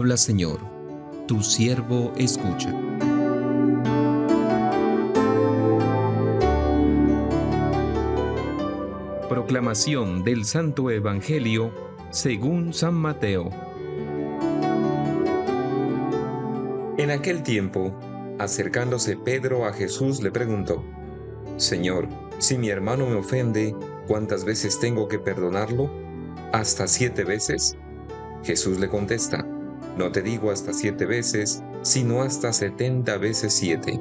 Habla, Señor, tu siervo escucha. Proclamación del Santo Evangelio según San Mateo. En aquel tiempo, acercándose Pedro a Jesús, le preguntó: Señor, si mi hermano me ofende, ¿cuántas veces tengo que perdonarlo? ¿Hasta 7 veces? Jesús le contesta: No te digo hasta 7 veces, sino hasta 70 veces 7.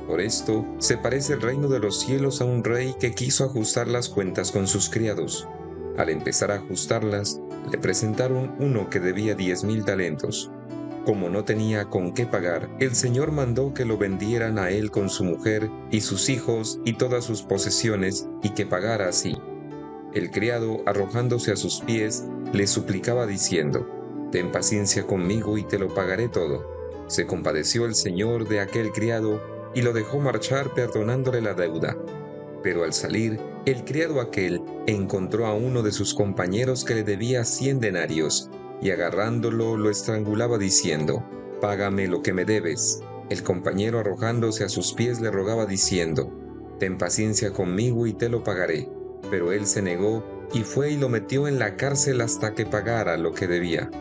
Por esto se parece el reino de los cielos a un rey que quiso ajustar las cuentas con sus criados. Al empezar a ajustarlas, le presentaron uno que debía 10,000 talentos. Como no tenía con qué pagar, el Señor mandó que lo vendieran a él con su mujer y sus hijos y todas sus posesiones, y que pagara así. El criado, arrojándose a sus pies, le suplicaba diciendo: Ten paciencia conmigo y te lo pagaré todo. Se compadeció el Señor de aquel criado y lo dejó marchar perdonándole la deuda. Pero al salir, el criado aquel encontró a uno de sus compañeros que le debía 100 denarios, y agarrándolo lo estrangulaba diciendo: Págame lo que me debes. El compañero, arrojándose a sus pies, le rogaba diciendo: Ten paciencia conmigo y te lo pagaré. Pero él se negó y fue y lo metió en la cárcel hasta que pagara lo que debía.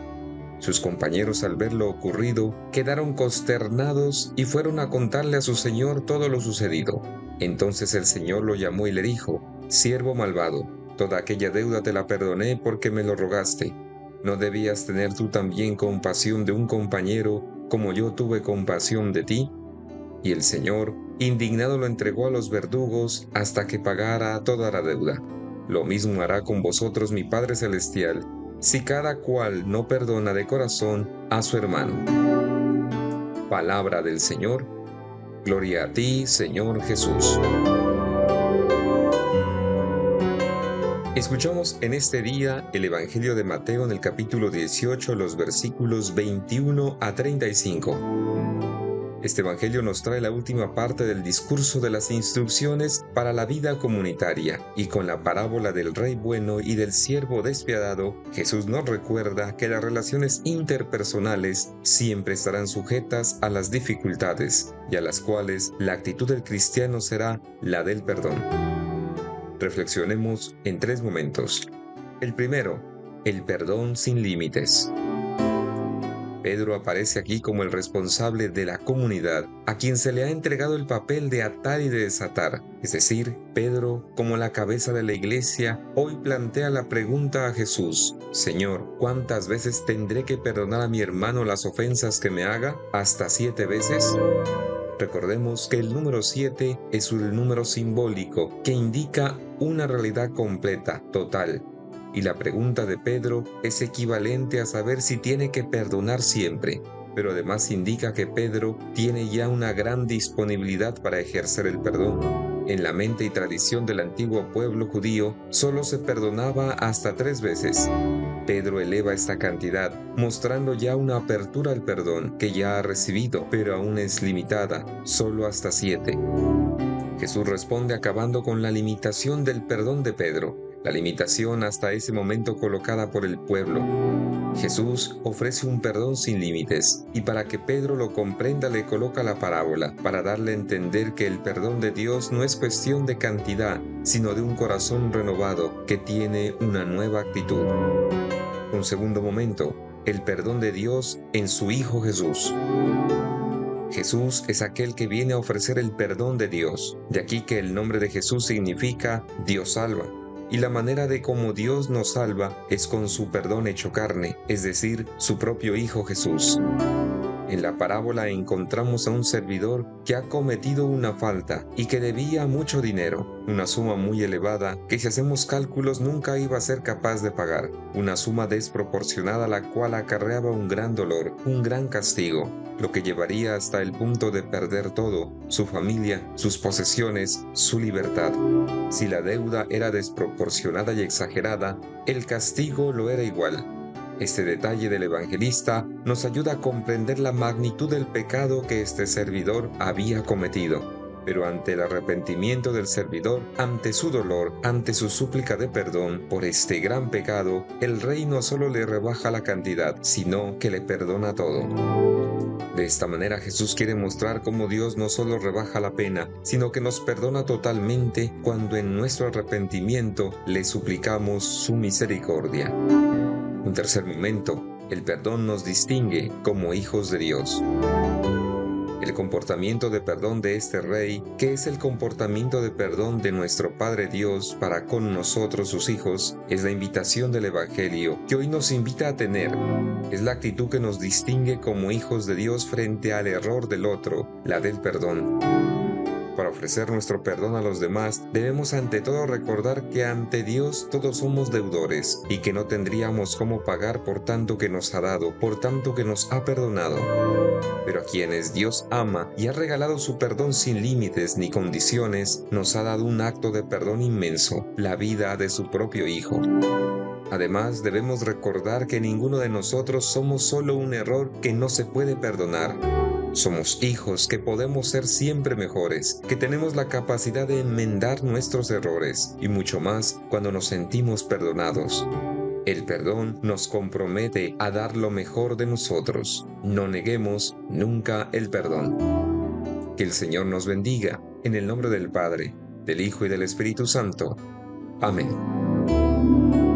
Sus compañeros, al ver lo ocurrido, quedaron consternados y fueron a contarle a su señor todo lo sucedido. Entonces el Señor lo llamó y le dijo: Siervo malvado, toda aquella deuda te la perdoné porque me lo rogaste. ¿No debías tener tú también compasión de un compañero como yo tuve compasión de ti? Y el Señor, indignado, lo entregó a los verdugos hasta que pagara toda la deuda. Lo mismo hará con vosotros mi Padre Celestial, si cada cual no perdona de corazón a su hermano. Palabra del Señor. Gloria a ti, Señor Jesús. Escuchamos en este día el Evangelio de Mateo en el capítulo 18, los versículos 21 a 35. Este Evangelio nos trae la última parte del discurso de las instrucciones para la vida comunitaria, y con la parábola del Rey bueno y del siervo despiadado, Jesús nos recuerda que las relaciones interpersonales siempre estarán sujetas a las dificultades, y a las cuales la actitud del cristiano será la del perdón. Reflexionemos en 3 momentos. El primero, el perdón sin límites. Pedro aparece aquí como el responsable de la comunidad, a quien se le ha entregado el papel de atar y de desatar. Es decir, Pedro, como la cabeza de la iglesia, hoy plantea la pregunta a Jesús: Señor, ¿cuántas veces tendré que perdonar a mi hermano las ofensas que me haga? ¿Hasta 7 veces? Recordemos que el número 7 es un número simbólico que indica una realidad completa, total. Y la pregunta de Pedro es equivalente a saber si tiene que perdonar siempre, pero además indica que Pedro tiene ya una gran disponibilidad para ejercer el perdón. En la mente y tradición del antiguo pueblo judío, solo se perdonaba hasta 3 veces. Pedro eleva esta cantidad, mostrando ya una apertura al perdón que ya ha recibido, pero aún es limitada, solo hasta 7. Jesús responde acabando con la limitación del perdón de Pedro, la limitación hasta ese momento colocada por el pueblo. Jesús ofrece un perdón sin límites, y para que Pedro lo comprenda le coloca la parábola, para darle a entender que el perdón de Dios no es cuestión de cantidad, sino de un corazón renovado que tiene una nueva actitud. Un segundo momento, el perdón de Dios en su Hijo Jesús. Jesús es aquel que viene a ofrecer el perdón de Dios. De aquí que el nombre de Jesús significa Dios salva. Y la manera de cómo Dios nos salva es con su perdón hecho carne, es decir, su propio Hijo Jesús. En la parábola encontramos a un servidor que ha cometido una falta y que debía mucho dinero, una suma muy elevada que, si hacemos cálculos, nunca iba a ser capaz de pagar, una suma desproporcionada la cual acarreaba un gran dolor, un gran castigo, lo que llevaría hasta el punto de perder todo: su familia, sus posesiones, su libertad. Si la deuda era desproporcionada y exagerada, el castigo lo era igual. Este detalle del evangelista nos ayuda a comprender la magnitud del pecado que este servidor había cometido. Pero ante el arrepentimiento del servidor, ante su dolor, ante su súplica de perdón por este gran pecado, el Rey no solo le rebaja la cantidad, sino que le perdona todo. De esta manera Jesús quiere mostrar cómo Dios no solo rebaja la pena, sino que nos perdona totalmente cuando en nuestro arrepentimiento le suplicamos su misericordia. Un tercer momento, el perdón nos distingue como hijos de Dios. El comportamiento de perdón de este Rey, que es el comportamiento de perdón de nuestro Padre Dios para con nosotros sus hijos, es la invitación del Evangelio que hoy nos invita a tener. Es la actitud que nos distingue como hijos de Dios frente al error del otro, la del perdón. Para ofrecer nuestro perdón a los demás, debemos ante todo recordar que ante Dios todos somos deudores y que no tendríamos cómo pagar por tanto que nos ha dado, por tanto que nos ha perdonado. Pero a quienes Dios ama y ha regalado su perdón sin límites ni condiciones, nos ha dado un acto de perdón inmenso, la vida de su propio Hijo. Además, debemos recordar que ninguno de nosotros somos solo un error que no se puede perdonar. Somos hijos que podemos ser siempre mejores, que tenemos la capacidad de enmendar nuestros errores y mucho más cuando nos sentimos perdonados. El perdón nos compromete a dar lo mejor de nosotros. No neguemos nunca el perdón. Que el Señor nos bendiga, en el nombre del Padre, del Hijo y del Espíritu Santo. Amén.